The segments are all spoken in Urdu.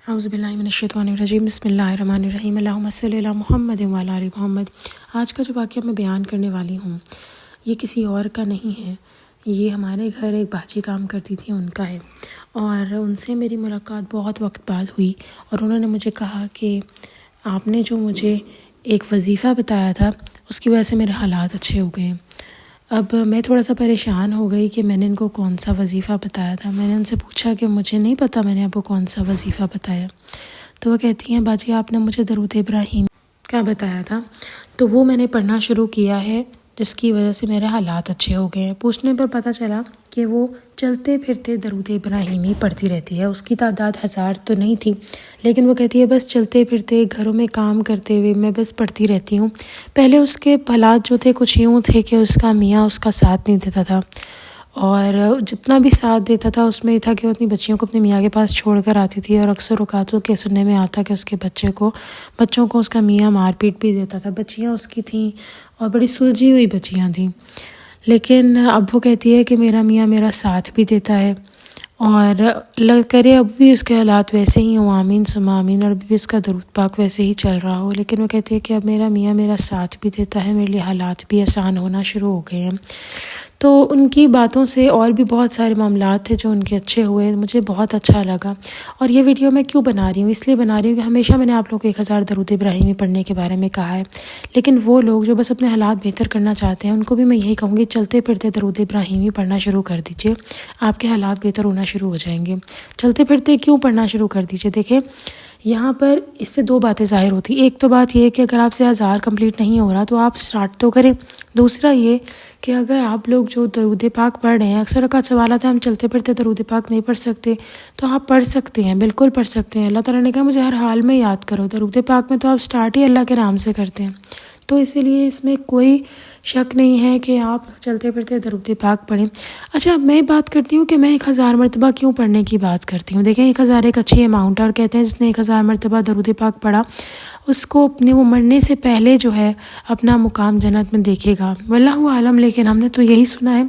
اعوذ باللہ من الشیطان الرجیم بسم اللہ الرحمن الرحیم اللہم صلی علی محمد وعلی آل محمد۔ آج کا جو واقعہ میں بیان کرنے والی ہوں یہ کسی اور کا نہیں ہے، یہ ہمارے گھر ایک باجی کام کرتی تھی ان کا ہے، اور ان سے میری ملاقات بہت وقت بعد ہوئی اور انہوں نے مجھے کہا کہ آپ نے جو مجھے ایک وظیفہ بتایا تھا اس کی وجہ سے میرے حالات اچھے ہو گئے ہیں۔ اب میں تھوڑا سا پریشان ہو گئی کہ میں نے ان کو کون سا وظیفہ بتایا تھا۔ میں نے ان سے پوچھا کہ مجھے نہیں پتہ میں نے آپ کو کون سا وظیفہ بتایا، تو وہ کہتی ہیں باجی آپ نے مجھے درود ابراہیم کا بتایا تھا، تو وہ میں نے پڑھنا شروع کیا ہے جس کی وجہ سے میرے حالات اچھے ہو گئے ہیں۔ پوچھنے پر پتہ چلا کہ وہ چلتے پھرتے درود ابراہیمی پڑھتی رہتی ہے، اس کی تعداد 1000 تو نہیں تھی، لیکن وہ کہتی ہے بس چلتے پھرتے گھروں میں کام کرتے ہوئے میں بس پڑھتی رہتی ہوں۔ پہلے اس کے حالات جو تھے کچھ یوں تھے کہ اس کا میاں اس کا ساتھ نہیں دیتا تھا، اور جتنا بھی ساتھ دیتا تھا اس میں یہ تھا کہ وہ اپنی بچیوں کو اپنے میاں کے پاس چھوڑ کر آتی تھی، اور اکثر اوقاتوں کے سننے میں آتا کہ اس کے بچوں کو اس کا میاں مار پیٹ بھی دیتا تھا۔ بچیاں اس کی تھیں اور بڑی سلجھی ہوئی بچیاں تھیں، لیکن اب وہ کہتی ہے کہ میرا میاں میرا ساتھ بھی دیتا ہے، اور اللہ کرے اب بھی اس کے حالات ویسے ہی ہوں، آمین ثم آمین، اور اب بھی اس کا درود پاک ویسے ہی چل رہا ہو، لیکن وہ کہتی ہے کہ اب میرا میاں میرا ساتھ بھی دیتا ہے، میرے لیے حالات بھی آسان ہونا شروع ہو گئے ہیں۔ تو ان کی باتوں سے اور بھی بہت سارے معاملات تھے جو ان کے اچھے ہوئے، مجھے بہت اچھا لگا۔ اور یہ ویڈیو میں کیوں بنا رہی ہوں؟ اس لیے بنا رہی ہوں کہ ہمیشہ میں نے آپ لوگوں کو 1000 درود ابراہیمی پڑھنے کے بارے میں کہا ہے، لیکن وہ لوگ جو بس اپنے حالات بہتر کرنا چاہتے ہیں ان کو بھی میں یہی کہوں گی چلتے پھرتے درود ابراہیمی پڑھنا شروع کر دیجئے، آپ کے حالات بہتر ہونا شروع ہو جائیں گے۔ چلتے پھرتے کیوں پڑھنا شروع کر دیجئے؟ دیکھیں یہاں پر اس سے 2 باتیں ظاہر ہوتی ہیں۔ ایک تو بات یہ ہے کہ اگر آپ سے 1000 کمپلیٹ نہیں ہو رہا تو آپ سٹارٹ تو کریں۔ دوسرا یہ کہ اگر آپ لوگ جو درود پاک پڑھ رہے ہیں، اکثر اوقات سوال آتا ہے ہم چلتے پھرتے درود پاک نہیں پڑھ سکتے، تو آپ پڑھ سکتے ہیں، بالکل پڑھ سکتے ہیں۔ اللہ تعالیٰ نے کہا مجھے ہر حال میں یاد کرو، درود پاک میں تو آپ سٹارٹ ہی اللہ کے نام سے کرتے ہیں، تو اسی لیے اس میں کوئی شک نہیں ہے کہ آپ چلتے پھرتے درود پاک پڑھیں۔ اچھا میں بات کرتی ہوں کہ میں 1000 مرتبہ کیوں پڑھنے کی بات کرتی ہوں۔ دیکھیں 1000 ایک اچھی اماؤنٹ ہے، اور کہتے ہیں جس نے 1000 مرتبہ درود پاک پڑھا اس کو اپنے وہ مرنے سے پہلے جو ہے اپنا مقام جنت میں دیکھے گا، واللہ عالم، لیکن ہم نے تو یہی سنا ہے،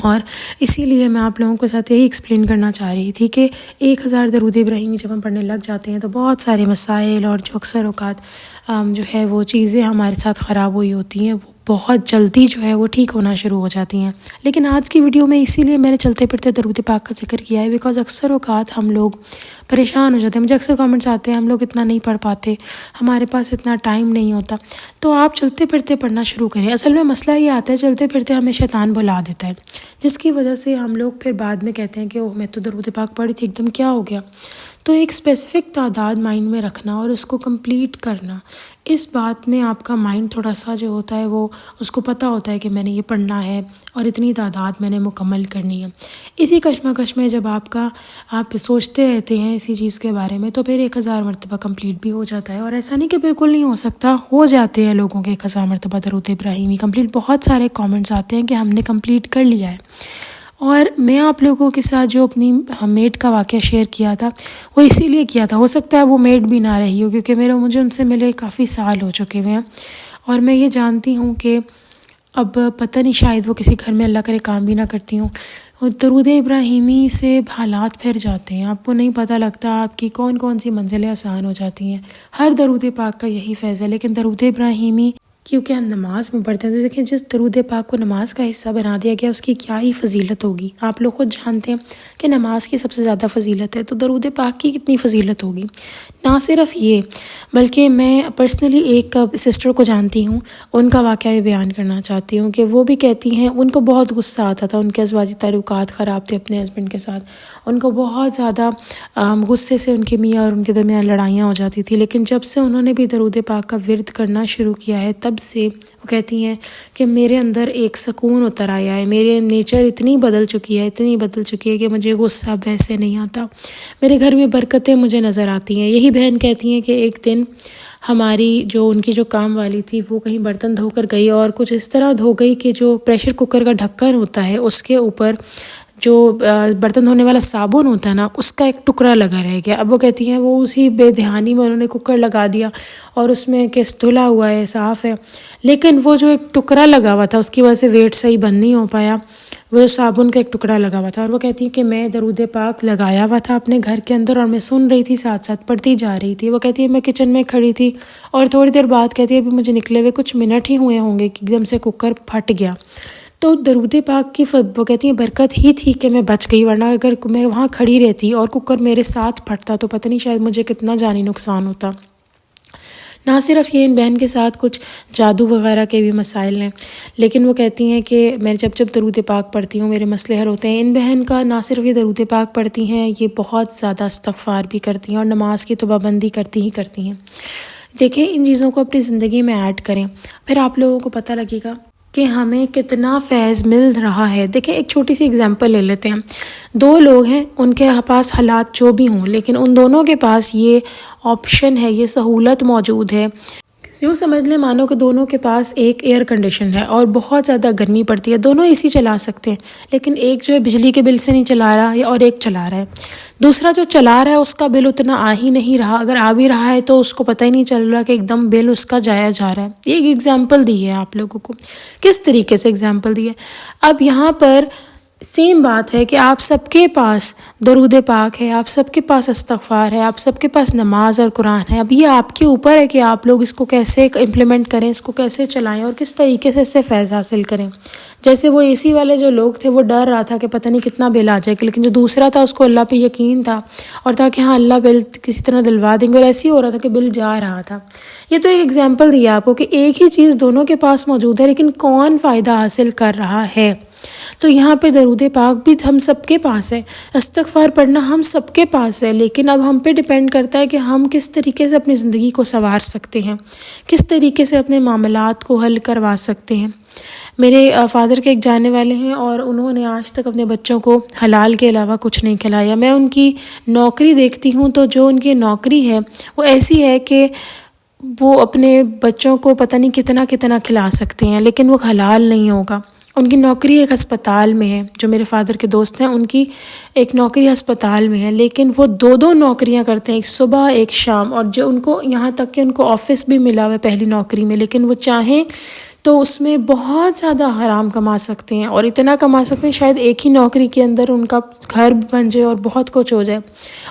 اور اسی لیے میں آپ لوگوں کے ساتھ یہی ایکسپلین کرنا چاہ رہی تھی کہ 1000 درود ابراہیمی جب ہم پڑھنے لگ جاتے ہیں تو بہت سارے مسائل اور جو اکثر اوقات جو ہے وہ چیزیں ہمارے ساتھ خراب ہوئی ہوتی ہیں وہ بہت جلدی جو ہے وہ ٹھیک ہونا شروع ہو جاتی ہیں۔ لیکن آج کی ویڈیو میں اسی لیے میں نے چلتے پھرتے درود پاک کا ذکر کیا ہے بیکاز اکثر اوقات ہم لوگ پریشان ہو جاتے ہیں، مجھے اکثر کامنٹس آتے ہیں ہم لوگ اتنا نہیں پڑھ پاتے، ہمارے پاس اتنا ٹائم نہیں ہوتا، تو آپ چلتے پھرتے پڑھنا شروع کریں۔ اصل میں مسئلہ یہ آتا ہے چلتے پھرتے ہمیں شیطان بھلا دیتا ہے، جس کی وجہ سے ہم لوگ پھر بعد میں کہتے ہیں کہ اوہ میں تو درود پاک پڑھی تھی، ایک دم کیا ہو گیا۔ تو ایک اسپیسیفک تعداد مائنڈ میں رکھنا اور اس کو کمپلیٹ کرنا، اس بات میں آپ کا مائنڈ تھوڑا سا جو ہوتا ہے وہ اس کو پتہ ہوتا ہے کہ میں نے یہ پڑھنا ہے اور اتنی تعداد میں نے مکمل کرنی ہے۔ اسی کشمکش میں جب آپ سوچتے رہتے ہیں اسی چیز کے بارے میں تو پھر 1000 مرتبہ کمپلیٹ بھی ہو جاتا ہے، اور ایسا نہیں کہ بالکل نہیں ہو سکتا، ہو جاتے ہیں لوگوں کے 1000 مرتبہ درود ابراہیمی کمپلیٹ۔ بہت سارے کامنٹس آتے ہیں کہ ہم نے کمپلیٹ کر لیا ہے، اور میں آپ لوگوں کے ساتھ جو اپنی میٹ کا واقعہ شیئر کیا تھا وہ اسی لیے کیا تھا، ہو سکتا ہے وہ میٹ بھی نہ رہی ہو کیونکہ مجھے ان سے ملے کافی سال ہو چکے ہوئے ہیں، اور میں یہ جانتی ہوں کہ اب پتہ نہیں شاید وہ کسی گھر میں اللہ کرے کام بھی نہ کرتی ہوں، اور درود ابراہیمی سے حالات پھر جاتے ہیں، آپ کو نہیں پتہ لگتا آپ کی کون کون سی منزلیں آسان ہو جاتی ہیں۔ ہر درود پاک کا یہی فیض ہے، لیکن درود ابراہیمی کیونکہ ہم نماز میں پڑھتے ہیں تو دیکھیں جس درود پاک کو نماز کا حصہ بنا دیا گیا اس کی کیا ہی فضیلت ہوگی، آپ لوگ خود جانتے ہیں کہ نماز کی سب سے زیادہ فضیلت ہے، تو درود پاک کی کتنی فضیلت ہوگی۔ نہ صرف یہ بلکہ میں پرسنلی ایک سسٹر کو جانتی ہوں، ان کا واقعہ بھی بیان کرنا چاہتی ہوں کہ وہ بھی کہتی ہیں ان کو بہت غصہ آتا تھا، ان کے ازواجی تعلقات خراب تھے اپنے ہسبینڈ کے ساتھ، ان کو بہت زیادہ غصے سے ان کے میاں اور ان کے درمیان لڑائیاں ہو جاتی تھی، لیکن جب سے انہوں نے بھی درود پاک کا ورد کرنا شروع کیا ہے تب سے وہ کہتی ہیں کہ میرے اندر ایک سکون اتر آیا ہے، میرے نیچر اتنی بدل چکی ہے کہ مجھے غصہ ویسے نہیں آتا، میرے گھر میں برکتیں مجھے نظر آتی ہیں۔ یہی بہن کہتی ہیں کہ ایک دن ہماری ان کی جو کام والی تھی وہ کہیں برتن دھو کر گئی، اور کچھ اس طرح دھو گئی کہ جو پریشر کوکر کا ڈھکن ہوتا ہے اس کے اوپر جو برتن دھونے والا صابن ہوتا ہے نا اس کا ایک ٹکڑا لگا رہ گیا۔ اب وہ کہتی ہیں وہ اسی بے دھیانی میں انہوں نے کوکر لگا دیا اور اس میں کیس دھلا ہوا ہے، صاف ہے، لیکن وہ جو ایک ٹکڑا لگا ہوا تھا اس کی وجہ سے ویٹ صحیح بند نہیں ہو پایا، وہ صابن کا ایک ٹکڑا لگا ہوا تھا، اور وہ کہتی ہے کہ میں درود پاک لگایا ہوا تھا اپنے گھر کے اندر اور میں سن رہی تھی، ساتھ ساتھ پڑھتی جا رہی تھی۔ وہ کہتی ہے میں کچن میں کھڑی تھی اور تھوڑی دیر بعد کہتی ہے ابھی مجھے نکلے ہوئے کچھ منٹ ہی ہوئے ہوں گے کہ ایک دم سے کوکر پھٹ گیا۔ تو درود پاک کی وہ کہتی ہیں برکت ہی تھی کہ میں بچ گئی، ورنہ اگر میں وہاں کھڑی رہتی اور کوکر میرے ساتھ پھٹتا تو پتہ نہیں شاید مجھے کتنا جانی نقصان ہوتا۔ نہ صرف یہ ان بہن کے ساتھ کچھ جادو وغیرہ کے بھی مسائل ہیں، لیکن وہ کہتی ہیں کہ میں جب درود پاک پڑھتی ہوں میرے مسئلے حل ہوتے ہیں۔ ان بہن کا نہ صرف یہ درود پاک پڑھتی ہیں، یہ بہت زیادہ استغفار بھی کرتی ہیں اور نماز کی تو پابندی کرتی ہیں۔ دیکھیں ان چیزوں کو اپنی زندگی میں ایڈ کریں، پھر آپ لوگوں کو پتہ لگے گا کہ ہمیں کتنا فیض مل رہا ہے۔ دیکھیں ایک چھوٹی سی اگزامپل لے لیتے ہیں، دو لوگ ہیں، ان کے پاس حالات جو بھی ہوں، لیکن ان دونوں کے پاس یہ آپشن ہے، یہ سہولت موجود ہے۔ یوں سمجھ لیں مانو کہ دونوں کے پاس ایک ایئر کنڈیشن ہے اور بہت زیادہ گرمی پڑتی ہے، دونوں اے سی چلا سکتے ہیں، لیکن ایک جو ہے بجلی کے بل سے نہیں چلا رہا اور ایک چلا رہا ہے۔ دوسرا جو چلا رہا ہے اس کا بل اتنا آ ہی نہیں رہا، اگر آ بھی رہا ہے تو اس کو پتہ ہی نہیں چل رہا کہ ایک دم بل اس کا جایا جا رہا ہے۔ ایک ایگزامپل دی ہے آپ لوگوں کو، کس طریقے سے ایگزامپل دی ہے۔ اب یہاں پر سیم بات ہے کہ آپ سب کے پاس درود پاک ہے، آپ سب کے پاس استغفار ہے، آپ سب کے پاس نماز اور قرآن ہے۔ اب یہ آپ کے اوپر ہے کہ آپ لوگ اس کو کیسے امپلیمنٹ کریں، اس کو کیسے چلائیں اور کس طریقے سے اس سے فیض حاصل کریں۔ جیسے وہ اے سی والے جو لوگ تھے وہ ڈر رہا تھا کہ پتہ نہیں کتنا بل آ جائے گا، لیکن جو دوسرا تھا اس کو اللہ پہ یقین تھا اور تھا کہ ہاں اللہ بل کسی طرح دلوا دیں گے، اور ایسے ہی ہو رہا تھا کہ بل جا رہا تھا۔ یہ تو ایک ایگزامپل دیا آپ کو کہ ایک ہی چیز دونوں کے پاس موجود ہے، لیکن کون فائدہ حاصل کر رہا ہے۔ تو یہاں پہ درود پاک بھی ہم سب کے پاس ہے، استغفار پڑھنا ہم سب کے پاس ہے، لیکن اب ہم پہ ڈیپینڈ کرتا ہے کہ ہم کس طریقے سے اپنی زندگی کو سنوار سکتے ہیں، کس طریقے سے اپنے معاملات کو حل کروا سکتے ہیں۔ میرے فادر کے ایک جانے والے ہیں اور انہوں نے آج تک اپنے بچوں کو حلال کے علاوہ کچھ نہیں کھلایا۔ میں ان کی نوکری دیکھتی ہوں تو جو ان کی نوکری ہے وہ ایسی ہے کہ وہ اپنے بچوں کو پتہ نہیں کتنا کتنا کھلا سکتے ہیں، لیکن وہ حلال نہیں ہوگا۔ ان کی نوکری ایک ہسپتال میں ہے، جو میرے فادر کے دوست ہیں ان کی ایک نوکری ہسپتال میں ہے، لیکن وہ دو نوکریاں کرتے ہیں، ایک صبح ایک شام، اور جو ان کو یہاں تک کہ ان کو آفس بھی ملا ہوا ہے پہلی نوکری میں، لیکن وہ چاہیں تو اس میں بہت زیادہ حرام کما سکتے ہیں، اور اتنا کما سکتے ہیں شاید ایک ہی نوکری کے اندر ان کا گھر بن جائے اور بہت کچھ ہو جائے۔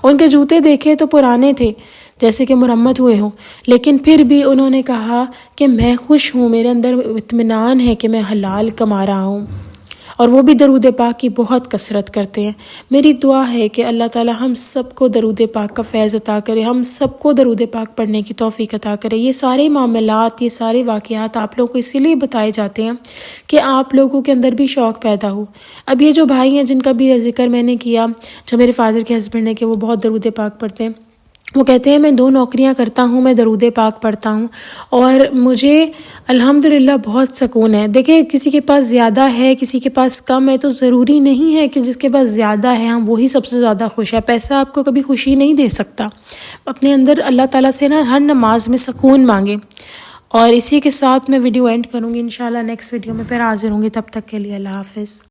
ان کے جوتے دیکھے تو پرانے تھے، جیسے کہ مرمت ہوئے ہوں، لیکن پھر بھی انہوں نے کہا کہ میں خوش ہوں، میرے اندر اطمینان ہے کہ میں حلال کما رہا ہوں، اور وہ بھی درود پاک کی بہت کثرت کرتے ہیں۔ میری دعا ہے کہ اللہ تعالی ہم سب کو درود پاک کا فیض عطا کرے، ہم سب کو درود پاک پڑھنے کی توفیق عطا کرے۔ یہ سارے معاملات، یہ سارے واقعات آپ لوگوں کو اسی لیے بتائے جاتے ہیں کہ آپ لوگوں کے اندر بھی شوق پیدا ہو۔ اب یہ جو بھائی ہیں جن کا بھی ذکر میں نے کیا، جو میرے فادر کے ہسبینڈ ہیں کہ وہ بہت درود پاک پڑھتے ہیں، وہ کہتے ہیں میں 2 نوکریاں کرتا ہوں، میں درود پاک پڑھتا ہوں اور مجھے الحمدللہ بہت سکون ہے۔ دیکھیں کسی کے پاس زیادہ ہے، کسی کے پاس کم ہے، تو ضروری نہیں ہے کہ جس کے پاس زیادہ ہے ہم وہی سب سے زیادہ خوش ہے۔ پیسہ آپ کو کبھی خوشی نہیں دے سکتا۔ اپنے اندر اللہ تعالیٰ سے ہر نماز میں سکون مانگے۔ اور اسی کے ساتھ میں ویڈیو اینڈ کروں گی، انشاءاللہ نیکسٹ ویڈیو میں پھر حاضر ہوں گی، تب تک کے لیے اللہ حافظ۔